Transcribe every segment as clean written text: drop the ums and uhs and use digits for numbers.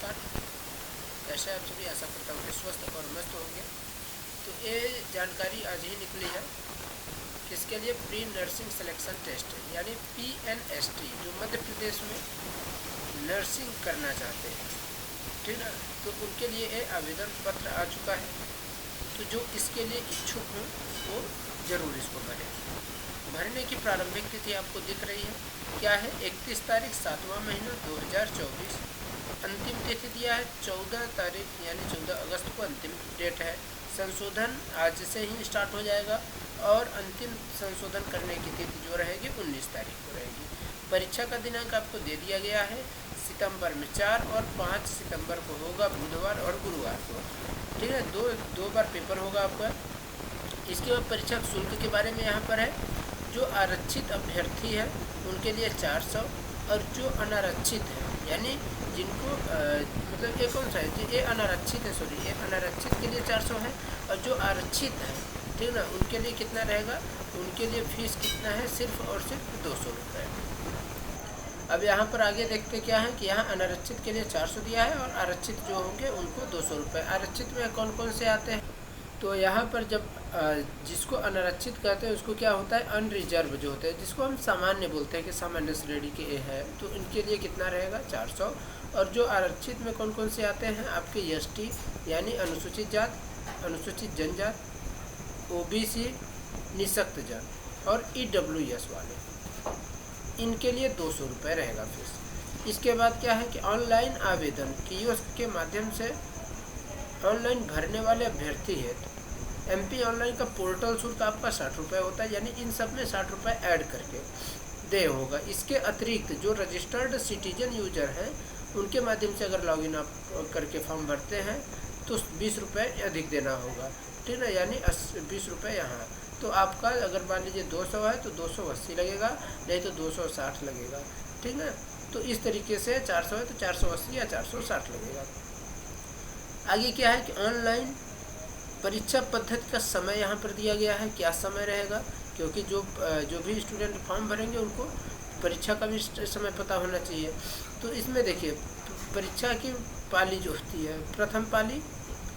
नमस्कार। कैसे आप सभी, आशा करता हूँ कि स्वस्थ और मस्त होंगे। तो ये जानकारी आज ही निकली है किसके लिए, प्री नर्सिंग सिलेक्शन टेस्ट यानी PNST, जो मध्य प्रदेश में नर्सिंग करना चाहते हैं, ठीक है, तो उनके लिए ये आवेदन पत्र आ चुका है। तो जो इसके लिए इच्छुक हों वो ज़रूर इसको भरें। भरने की प्रारंभिक तिथि आपको दिख रही है, क्या है, 31 तारीख 7वां महीना 2024। अंतिम तिथि दिया है 14 तारीख यानी 14 अगस्त को अंतिम डेट है। संशोधन आज से ही स्टार्ट हो जाएगा और अंतिम संशोधन करने की तिथि जो रहेगी 19 तारीख को रहेगी। परीक्षा का दिनांक आपको दे दिया गया है, सितंबर में 4 और 5 सितंबर को होगा, बुधवार और गुरुवार को, ठीक है। दो बार पेपर होगा आपका। इसके बाद परीक्षा शुल्क के बारे में यहाँ पर है, जो आरक्षित अभ्यर्थी है उनके लिए 400 और जो अनारक्षित है यानी जिनको मतलब ये कौन सा है, ये अनारक्षित है, सॉरी, ये अनारक्षित के लिए 400 है और जो आरक्षित है, ठीक ना, उनके लिए कितना रहेगा, उनके लिए फीस कितना है, सिर्फ और सिर्फ 200 रुपये। अब यहाँ पर आगे देखते क्या है कि यहाँ अनारक्षित के लिए 400 दिया है और आरक्षित जो होंगे उनको 200 रुपये। आरक्षित में कौन कौन से आते हैं, तो यहाँ पर जब जिसको अनारक्षित कहते हैं उसको क्या होता है, अनरिजर्व जो होते हैं, जिसको हम सामान्य बोलते हैं कि सामान्य श्रेणी के है, तो इनके लिए कितना रहेगा, 400। और जो आरक्षित में कौन कौन से आते हैं आपके, ST यानी अनुसूचित जात, अनुसूचित जनजात, OBC, निःशक्त जात और EWS वाले, इनके लिए 200 रुपये रहेगा फीस। इसके बाद क्या है कि ऑनलाइन आवेदन कियोस्क के माध्यम से ऑनलाइन भरने वाले अभ्यर्थी है, MP ऑनलाइन का पोर्टल शुल्क आपका 60 रुपये होता है, यानी इन सब में 60 रुपये ऐड करके दे होगा। इसके अतिरिक्त जो रजिस्टर्ड सिटीजन यूजर हैं उनके माध्यम से अगर लॉगिन आप करके फॉर्म भरते हैं तो 20 रुपये अधिक देना होगा, ठीक है, यानी 20 रुपये यहाँ। तो आपका अगर मान लीजिए 200 है तो 280 लगेगा, नहीं तो 260 लगेगा, ठीक है। तो इस तरीके से 400 है तो 480 या 460 लगेगा। आगे क्या है कि ऑनलाइन परीक्षा पद्धति का समय यहाँ पर दिया गया है, क्या समय रहेगा, क्योंकि जो भी स्टूडेंट फॉर्म भरेंगे उनको परीक्षा का भी समय पता होना चाहिए। तो इसमें देखिए परीक्षा की पाली जो होती है, प्रथम पाली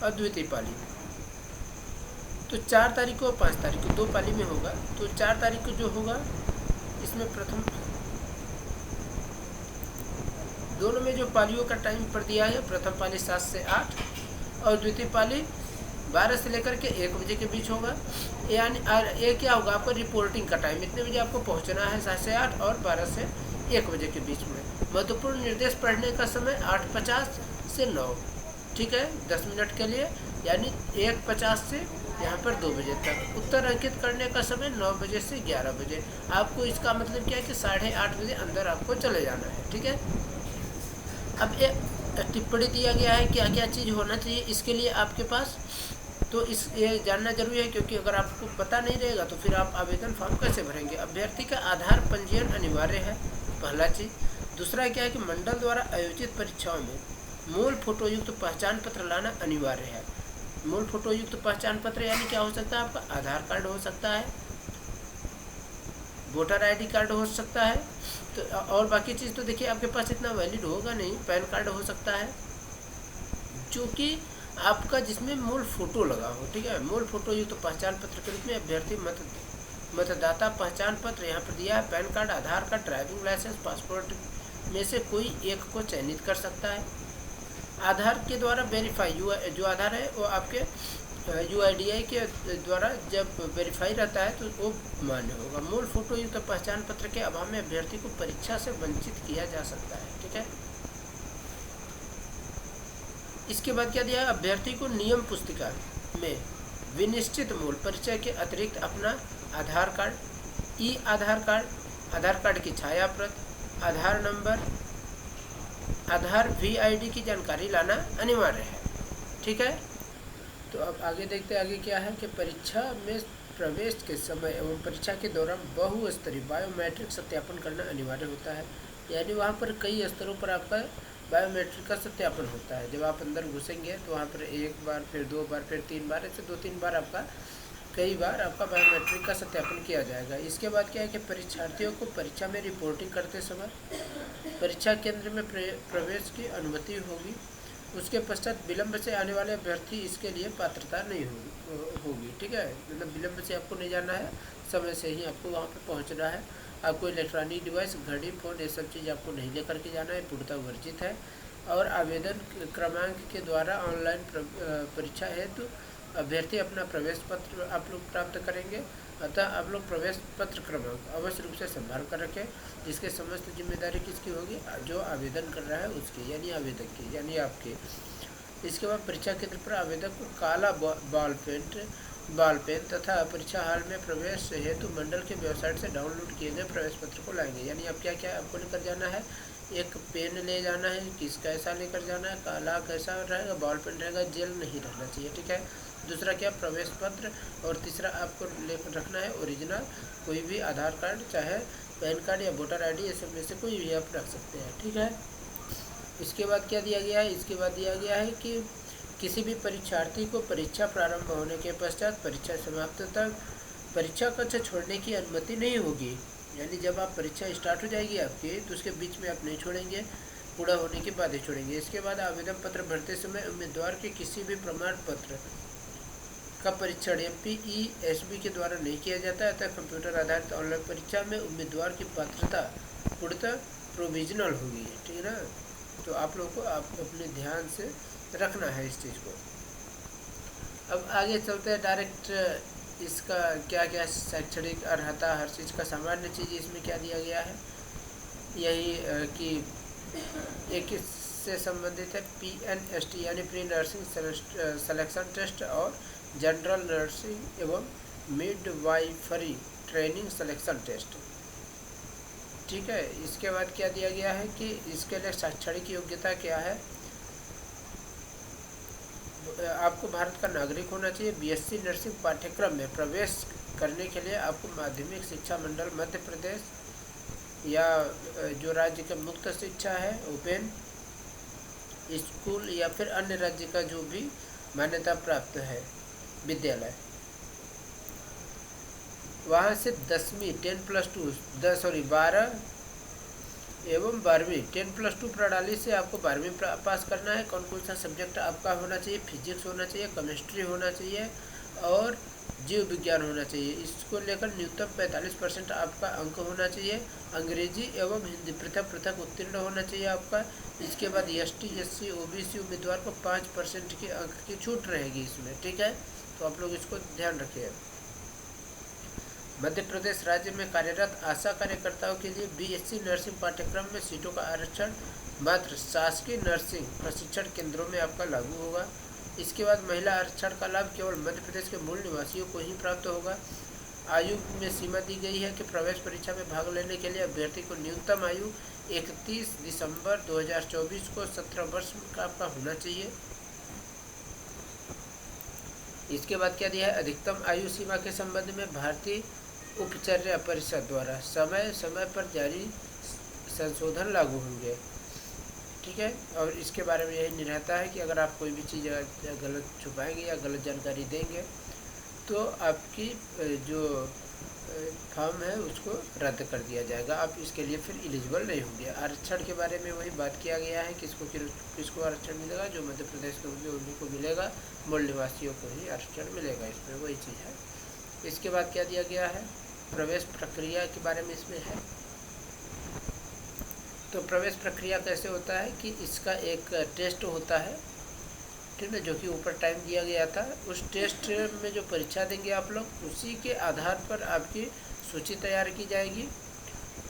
और द्वितीय पाली, तो 4 तारीख को और 5 तारीख को 2 पाली में होगा। तो 4 तारीख को जो होगा इसमें प्रथम दोनों में जो पालियों का टाइम पर दिया है, प्रथम पाली 7 से 8 और द्वितीय पाली 12 से लेकर के 1 बजे के बीच होगा। यानी ये क्या होगा, आपका रिपोर्टिंग का टाइम इतने बजे आपको पहुंचना है, 7 से 8 और 12 से 1 बजे के बीच में। महत्वपूर्ण निर्देश पढ़ने का समय 8:50 से 9, ठीक है, 10 मिनट के लिए, यानी 1:50 से यहाँ पर 2 बजे तक। उत्तर अंकित करने का समय 9 बजे से 11 बजे। आपको इसका मतलब क्या है कि 8:30 बजे अंदर आपको चले जाना है, ठीक है। अब ये टिप्पणी दिया गया है क्या क्या चीज़ होना चाहिए इसके लिए आपके पास, तो ये जानना जरूरी है, क्योंकि अगर आपको पता नहीं रहेगा तो फिर आप आवेदन फॉर्म कैसे भरेंगे। अभ्यर्थी का आधार पंजीयन अनिवार्य है, पहला चीज़। दूसरा क्या है कि मंडल द्वारा आयोजित परीक्षाओं में मूल फोटोयुक्त पहचान पत्र लाना अनिवार्य है। मूल फोटोयुक्त पहचान पत्र यानी क्या हो सकता है, आपका आधार कार्ड हो सकता है, वोटर ID कार्ड हो सकता है, तो और बाकी चीज़ तो देखिए आपके पास इतना वैलिड होगा नहीं, पैन कार्ड हो सकता है जो कि आपका जिसमें मूल फोटो लगा हो, ठीक है। मूल फोटो युक्त तो पहचान पत्र के रूप में अभ्यर्थी मतदाता पहचान पत्र यहाँ पर दिया है, पैन कार्ड, आधार कार्ड, ड्राइविंग लाइसेंस, पासपोर्ट में से कोई एक को चयनित कर सकता है। आधार के द्वारा वेरीफाई जो आधार है वो आपके UIDAI के द्वारा जब वेरीफाई रहता है तो वो मान्य होगा। मूल फोटो युक्त पहचान पत्र के अभाव में अभ्यर्थी को परीक्षा से वंचित किया जा सकता है, ठीक है। इसके बाद क्या दिया है, अभ्यर्थी को नियम पुस्तिका में विनिश्चित मूल परिचय के अतिरिक्त अपना आधार कार्ड, आधार कार्ड, आधार कार्ड की छाया प्रत, आधार नंबर, आधार VID की जानकारी लाना अनिवार्य है, ठीक है। तो अब आगे देखते हैं, आगे क्या है कि परीक्षा में प्रवेश के समय एवं परीक्षा के दौरान बहुस्तरीय बायोमेट्रिक सत्यापन करना अनिवार्य होता है, यानी वहाँ पर कई स्तरों पर आपका बायोमेट्रिक का सत्यापन होता है। जब आप अंदर घुसेंगे तो वहाँ पर 1 बार, फिर 2 बार, फिर 3 बार, ऐसे 2-3 बार आपका कई बार आपका बायोमेट्रिक का सत्यापन किया जाएगा। इसके बाद क्या है कि परीक्षार्थियों को परीक्षा में रिपोर्टिंग करते समय परीक्षा केंद्र में प्रवेश की अनुमति होगी। उसके पश्चात विलंब से आने वाले अभ्यर्थी इसके लिए पात्रता नहीं होगी। ठीक है, मतलब विलंब से आपको नहीं जाना है, समय से ही आपको वहाँ पे पहुँचना है। आपको इलेक्ट्रॉनिक डिवाइस, घड़ी, फ़ोन, ये सब चीज़ आपको नहीं लेकर के जाना है, पूर्णतः वर्जित है। और आवेदन क्रमांक के द्वारा ऑनलाइन परीक्षा हेतु अभ्यर्थी अपना प्रवेश पत्र आप लोग प्राप्त करेंगे। अतः आप लोग प्रवेश पत्र क्रमांक अवश्य रूप से संभाल कर रखें, जिसके समस्त जिम्मेदारी किसकी होगी, जो आवेदन कर रहा है उसकी, यानी आवेदक की, यानी आपके। इसके बाद परीक्षा केंद्र पर आवेदक को काला बॉल पेन तथा परीक्षा हॉल में प्रवेश हेतु मंडल के वेबसाइट से डाउनलोड किए गए प्रवेश पत्र को लाएंगे। यानी अब क्या क्या आपको लेकर जाना है, एक पेन ले जाना है, किस कैसा लेकर जाना है, काला कैसा रहेगा, बॉल पेन रहेगा, जेल नहीं रहना चाहिए। ठीक है, दूसरा क्या, प्रवेश पत्र। और तीसरा आपको लेकर रखना है ओरिजिनल कोई भी आधार कार्ड, चाहे पैन कार्ड या वोटर आईडी, ये सब में से कोई भी आप रख सकते हैं। ठीक है, इसके बाद क्या दिया गया है, इसके बाद दिया गया है कि किसी भी परीक्षार्थी को परीक्षा प्रारंभ होने के पश्चात परीक्षा समाप्त तक परीक्षा कक्ष छोड़ने की अनुमति नहीं होगी। यानी जब आप परीक्षा स्टार्ट हो जाएगी आपकी, तो उसके बीच में आप नहीं छोड़ेंगे, पूरा होने के बाद ही छोड़ेंगे। इसके बाद आवेदन पत्र भरते समय उम्मीदवार के किसी भी प्रमाण पत्र का परीक्षण MPESB के द्वारा नहीं किया जाता है। अतः कंप्यूटर आधारित ऑनलाइन परीक्षा में उम्मीदवार की पात्रता पूर्णतः प्रोविजनल होगी। ठीक है ना, तो आप लोगों को आप अपने ध्यान से रखना है इस चीज़ को। अब आगे चलते हैं डायरेक्ट, इसका क्या क्या शैक्षणिक अर्हता, हर चीज़ का सामान्य चीज़ इसमें क्या दिया गया है, यही कि एक इससे संबंधित है PNST यानी प्री नर्सिंग सिलेक्शन टेस्ट और जनरल नर्सिंग एवं मिडवाइफरी ट्रेनिंग सिलेक्शन टेस्ट। ठीक है, इसके बाद क्या दिया गया है कि इसके लिए शैक्षणिक योग्यता क्या है, आपको भारत का नागरिक होना चाहिए। BSc नर्सिंग पाठ्यक्रम में प्रवेश करने के लिए आपको माध्यमिक शिक्षा मंडल मध्य प्रदेश या जो राज्य का मुक्त शिक्षा है ओपन स्कूल या फिर अन्य राज्य का जो भी मान्यता प्राप्त है विद्यालय, वहाँ से 10वीं 12 एवं 12वीं 10+2 प्रणाली से आपको 12वीं पास करना है। कौन कौन सा सब्जेक्ट आपका होना चाहिए, फिजिक्स होना चाहिए, केमिस्ट्री होना चाहिए और जीव विज्ञान होना चाहिए। इसको लेकर न्यूनतम 45% आपका अंक होना चाहिए। अंग्रेजी एवं हिंदी पृथक पृथक उत्तीर्ण होना चाहिए आपका। इसके बाद ST SC OBC उम्मीदवार को 5% के अंक की छूट रहेगी इसमें। ठीक है, तो आप लोग इसको ध्यान रखिए। मध्य प्रदेश राज्य में कार्यरत आशा कार्यकर्ताओं के लिए BSc नर्सिंग पाठ्यक्रम में सीटों का आरक्षण मात्र शासकीय नर्सिंग प्रशिक्षण केंद्रों में आपका लागू होगा। इसके बाद महिला आरक्षण का लाभ केवल मध्य प्रदेश के मूल निवासियों को ही प्राप्त होगा। आयु में सीमा दी गई है कि प्रवेश परीक्षा में भाग लेने के लिए अभ्यर्थी को न्यूनतम आयु 31 दिसंबर 2024 को 17 वर्ष का आपका होना चाहिए। इसके बाद क्या दिया है, अधिकतम आयु सीमा के संबंध में भारतीय उपचर्या परिषद द्वारा समय समय पर जारी संशोधन लागू होंगे। ठीक है, और इसके बारे में यही नहीं रहता है कि अगर आप कोई भी चीज़ गलत छुपाएंगे या गलत जानकारी देंगे तो आपकी जो फॉर्म है उसको रद्द कर दिया जाएगा, आप इसके लिए फिर एलिजिबल नहीं होंगे। आरक्षण के बारे में वही बात किया गया है, किसको आरक्षण मिलेगा, जो मध्य प्रदेश के होंगे उन्हीं को मिलेगा, मूल निवासियों को ही आरक्षण मिलेगा, इसमें वही चीज़ है। इसके बाद क्या दिया गया है, प्रवेश प्रक्रिया के बारे में इसमें है। तो प्रवेश प्रक्रिया कैसे होता है कि इसका एक टेस्ट होता है, ठीक है, जो कि ऊपर टाइम दिया गया था। उस टेस्ट में जो परीक्षा देंगे आप लोग, उसी के आधार पर आपकी सूची तैयार की जाएगी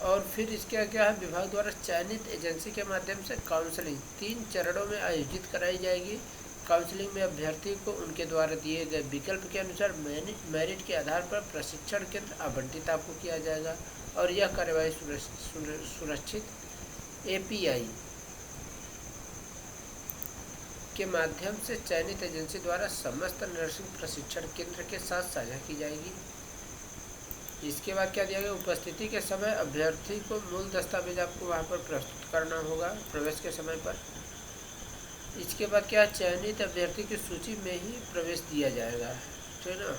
और फिर इसके क्या है, विभाग द्वारा चयनित एजेंसी के माध्यम से काउंसलिंग 3 चरणों में आयोजित कराई जाएगी। काउंसलिंग में अभ्यर्थी को उनके द्वारा दिए गए विकल्प के अनुसार मेरिट के आधार पर प्रशिक्षण केंद्र आवंटित आपको किया जाएगा और यह कार्यवाही सुरक्षित API के माध्यम से चयनित एजेंसी द्वारा समस्त नर्सिंग प्रशिक्षण केंद्र के साथ साझा की जाएगी। इसके बाद क्या दिया गया, उपस्थिति के समय अभ्यर्थी को मूल दस्तावेज आपको वहां पर प्रस्तुत करना होगा प्रवेश के समय पर। इसके बाद क्या, चयनित अभ्यर्थी की सूची में ही प्रवेश दिया जाएगा, ठीक है ना।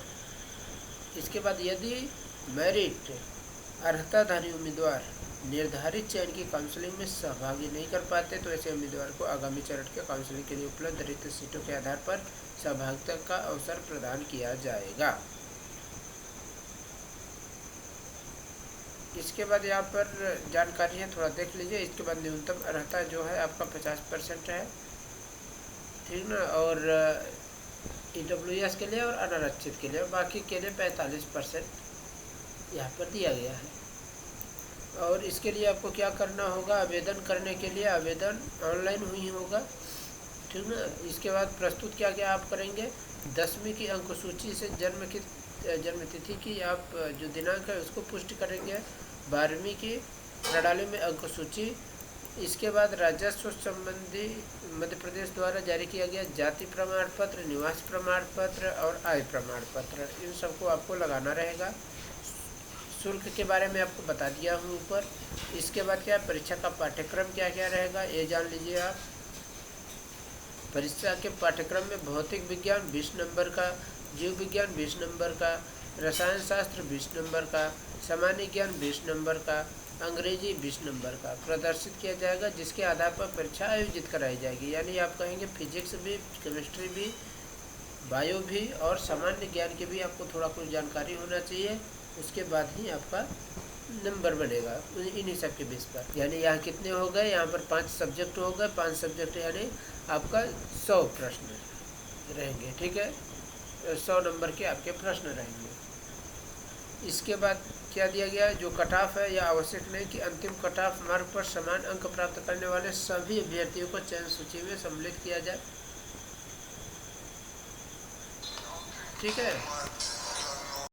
इसके बाद यदि मेरिट अर्हताधारी उम्मीदवार निर्धारित चयन की काउंसलिंग में सहभागी नहीं कर पाते तो ऐसे उम्मीदवार को आगामी चरण के काउंसलिंग के लिए उपलब्ध रिक्त सीटों के आधार पर सहभागिता का अवसर प्रदान किया जाएगा। इसके बाद यहाँ पर जानकारी है, थोड़ा देख लीजिए। इसके बाद न्यूनतम अर्हता जो है आपका 50% है, ठीक ना, और EWS के लिए और अनारक्षित के लिए, बाकी के लिए 45% यहाँ पर दिया गया है। और इसके लिए आपको क्या करना होगा, आवेदन करने के लिए आवेदन ऑनलाइन हुई होगा, ठीक ना। इसके बाद प्रस्तुत क्या क्या आप करेंगे, 10वीं की अंक सूची से जन्म तिथि की आप जो दिनांक है उसको पुष्टि करेंगे, 12वीं की प्रणाली में अंक सूची, इसके बाद राजस्व संबंधी मध्य प्रदेश द्वारा जारी किया गया जाति प्रमाण पत्र, निवास प्रमाण पत्र और आय प्रमाण पत्र, इन सबको आपको लगाना रहेगा। शुल्क के बारे में आपको बता दिया हूँ ऊपर। इसके बाद क्या, परीक्षा का पाठ्यक्रम क्या क्या रहेगा ये जान लीजिए आप। परीक्षा के पाठ्यक्रम में भौतिक विज्ञान 20 नंबर का, जीव विज्ञान 20 नंबर का, रसायन शास्त्र 20 नंबर का, सामान्य ज्ञान 20 नंबर का, अंग्रेजी 20 नंबर का प्रदर्शित किया जाएगा, जिसके आधार पर परीक्षा आयोजित कराई जाएगी। यानी आप कहेंगे फिजिक्स भी, केमिस्ट्री भी, बायो भी और सामान्य ज्ञान की भी आपको थोड़ा कुछ जानकारी होना चाहिए, उसके बाद ही आपका नंबर बनेगा इन्हीं सब के बेस पर। यानी यहाँ कितने हो गए, यहाँ पर 5 सब्जेक्ट हो गए, 5 सब्जेक्ट यानी आपका 100 प्रश्न रहेंगे, ठीक है, 100 नंबर के आपके प्रश्न रहेंगे। इसके बाद क्या दिया गया है, जो कट ऑफ है यह आवश्यक नहीं कि अंतिम कट ऑफ मार्क पर समान अंक प्राप्त करने वाले सभी अभ्यर्थियों को चयन सूची में सम्मिलित किया जाए, ठीक है।